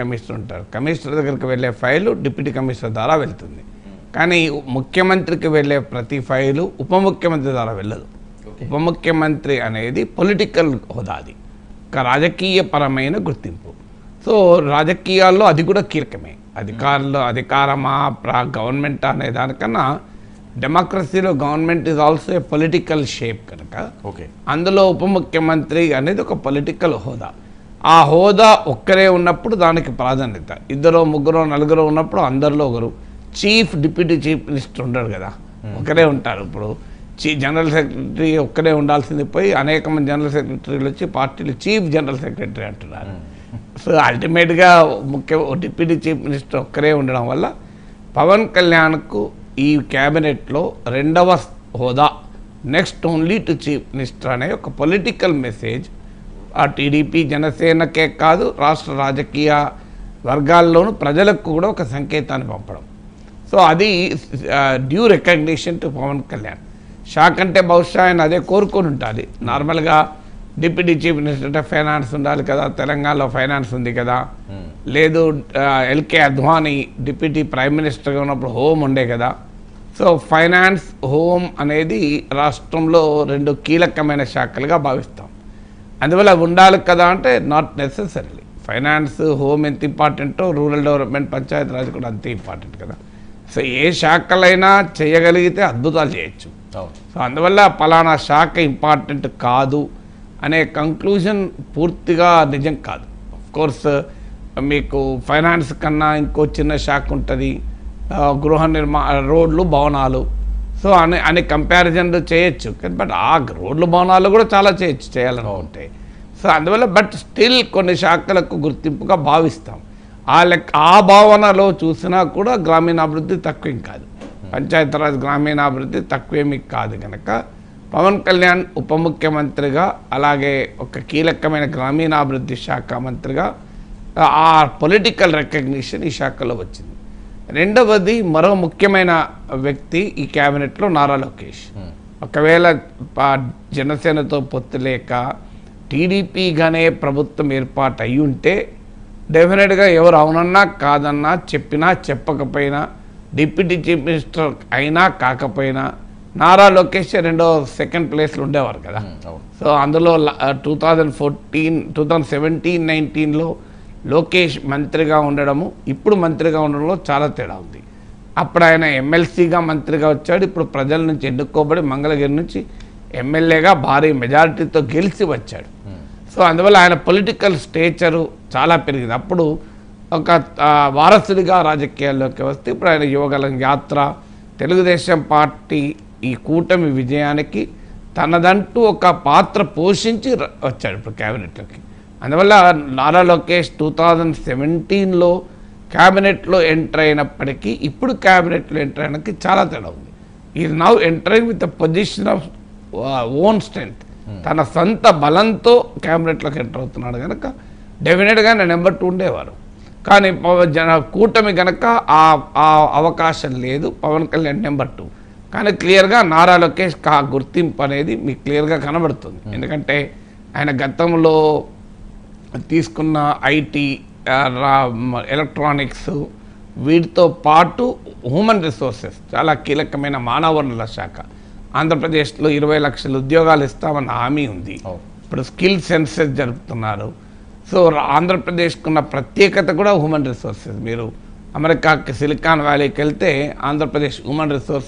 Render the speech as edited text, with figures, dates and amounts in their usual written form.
Commissioner ఉంటారు. Commissioner దగ్గరికి వెళ్ళే ఫైలు డిప్యూటీ కమిషనర్ ద్వారా వెళ్తుంది. కానీ ముఖ్యమంత్రికి వెళ్ళే ప్రతి ఫైలు ఉప ముఖ్యమంత్రి ద్వారా వెళ్ళదు. ఉప ముఖ్యమంత్రి అనేది పొలిటికల్ హోదాది, ఒక రాజకీయపరమైన గుర్తింపు. సో రాజకీయాల్లో అది కూడా కీలకమే. అధికారమా గవర్నమెంట్ అనే దానికన్నా డెమోక్రసీలో government is also a political shape కనుక అందులో ఉప ముఖ్యమంత్రి అనేది ఒక పొలిటికల్ హోదా. ఆ హోదా ఒక్కరే ఉన్నప్పుడు దానికి ప్రాధాన్యత, ఇద్దరు ముగ్గురు నలుగురు ఉన్నప్పుడు అందరిలో ఒకరు. డిప్యూటీ చీఫ్ మినిస్టర్ ఉండడు కదా, ఒకరే ఉంటారు. ఇప్పుడు జనరల్ సెక్రటరీ ఒక్కరే ఉండాల్సింది పోయి అనేక మంది జనరల్ సెక్రటరీలు వచ్చి పార్టీలు చీఫ్ జనరల్ సెక్రటరీ అంటున్నారు. సో అల్టిమేట్గా డిప్యూటీ చీఫ్ మినిస్టర్ ఒక్కరే ఉండడం వల్ల పవన్ కళ్యాణ్కు ఈ క్యాబినెట్లో రెండవ హోదా, next only to chief minister అనే ఒక పొలిటికల్ మెసేజ్ ఆ టీడీపీ జనసేనకే కాదు రాష్ట్ర రాజకీయ వర్గాల్లోనూ ప్రజలకు కూడా ఒక సంకేతాన్ని పంపడం. సో అది due recognition to Pawan Kalyan. Shock అంటే బహుశా ఆయన అదే కోరుకొని ఉంటుంది. నార్మల్గా డిప్యూటీ చీఫ్ మినిస్టర్ అంటే ఫైనాన్స్ ఉండాలి కదా, తెలంగాణలో ఫైనాన్స్ ఉంది కదా, లేదు ఎల్కే అద్వానీ డిప్యూటీ ప్రైమ్ మినిస్టర్గా ఉన్నప్పుడు హోమ్ ఉండే కదా. సో ఫైనాన్స్ హోమ్ అనేది రాష్ట్రంలో రెండు కీలకమైన శాఖలుగా భావిస్తాం. అందువల్ల ఉండాలి కదా అంటే నాట్ నెసెసరీలీ. ఫైనాన్స్ హోమ్ ఎంత ఇంపార్టెంటో రూరల్ డెవలప్మెంట్ పంచాయతీ రాజ్ కూడా అంతే ఇంపార్టెంట్ కదా. సో ఏ శాఖలైనా చేయగలిగితే అద్భుతాలు చేయొచ్చు. సో అందువల్ల పలానా శాఖ ఇంపార్టెంట్ కాదు అనే కంక్లూజన్ పూర్తిగా నిజం కాదు. కోర్స్ మీకు ఫైనాన్స్ కన్నా ఇంకో చిన్న శాఖ ఉంటుంది, గృహ రోడ్లు భవనాలు. సో అనే కంపారిజన్లు చేయొచ్చు. బట్ ఆ రోడ్లు భవనాలు కూడా చాలా చేయొచ్చు చేయాలనుకుంటే. సో అందువల్ల బట్ స్టిల్ కొన్ని శాఖలకు గుర్తింపుగా భావిస్తాం. ఆ భావనలో చూసినా కూడా గ్రామీణాభివృద్ధి తక్కువేం కాదు, పంచాయతీరాజ్ గ్రామీణాభివృద్ధి తక్కువేమీ కాదు. కనుక పవన్ కళ్యాణ్ ఉప ముఖ్యమంత్రిగా అలాగే ఒక కీలకమైన గ్రామీణాభివృద్ధి శాఖ మంత్రిగా ఆ పొలిటికల్ రికగ్నిషన్ ఈ శాఖలో వచ్చింది. రెండవది మరో ముఖ్యమైన వ్యక్తి ఈ క్యాబినెట్లో నారా లోకేష్. ఒకవేళ జనసేనతో పొత్తు లేక టీడీపీగానే ప్రభుత్వం ఏర్పాటు అయి ఉంటే డెఫినెట్గా ఎవరు అవునన్నా కాదన్నా చెప్పినా చెప్పకపోయినా డిప్యూటీ చీఫ్ మినిస్టర్ అయినా కాకపోయినా నారా లోకేష్ సెకండ్ ప్లేస్లో ఉండేవారు కదా. సో అందులో 2017-19లో లోకేష్ మంత్రిగా ఉండడము ఇప్పుడు మంత్రిగా ఉండడంలో చాలా తేడా ఉంది. అప్పుడు ఆయన ఎమ్మెల్సీగా మంత్రిగా వచ్చాడు, ఇప్పుడు ప్రజల నుంచి ఎన్నుకోబడి మంగళగిరి నుంచి ఎమ్మెల్యేగా భారీ మెజారిటీతో గెలిచి వచ్చాడు. సో అందువల్ల ఆయన పొలిటికల్ స్టేచరు చాలా పెరిగింది. అప్పుడు ఒక వారసుడిగా రాజకీయాల్లోకి వస్తే ఇప్పుడు ఆయన యువగలం యాత్ర, తెలుగుదేశం పార్టీ ఈ కూటమి విజయానికి తనదంటూ ఒక పాత్ర పోషించి వచ్చాడు ఇప్పుడు క్యాబినెట్లోకి. అందువల్ల నారా లోకేష్ 2017లో క్యాబినెట్లో ఎంటర్ అయినప్పటికీ ఇప్పుడు క్యాబినెట్లో ఎంటర్ అయినకి చాలా తేడా ఉంది. Is now entering with the position of own strength, తన సొంత బలంతో క్యాబినెట్లోకి ఎంటర్ అవుతున్నాడు. కనుక డెఫినెట్గా ఆయన నెంబర్ 2 ఉండేవారు. కానీ కూటమి కనుక ఆ అవకాశం లేదు, పవన్ కళ్యాణ్ నెంబర్ 2. కానీ క్లియర్గా నారా లోకేష్ గుర్తింపు అనేది మీకు క్లియర్గా కనబడుతుంది. ఎందుకంటే ఆయన గతంలో తీసుకున్న ఐటీ, ఎలక్ట్రానిక్స్, వీటితో పాటు హ్యూమన్ రిసోర్సెస్ చాలా కీలకమైన మానవ వనరుల శాఖ. ఆంధ్రప్రదేశ్లో 20 లక్షల ఉద్యోగాలు ఇస్తామన్న హామీ ఉంది. ఇప్పుడు స్కిల్ సెన్సెస్ జరుపుతున్నారు. సో ఆంధ్రప్రదేశ్కున్న ప్రత్యేకత కూడా హ్యూమన్ రిసోర్సెస్. మీరు అమెరికాకి సిలికాన్ వ్యాలీకి వెళ్తే ఆంధ్రప్రదేశ్ హ్యూమన్ రిసోర్స్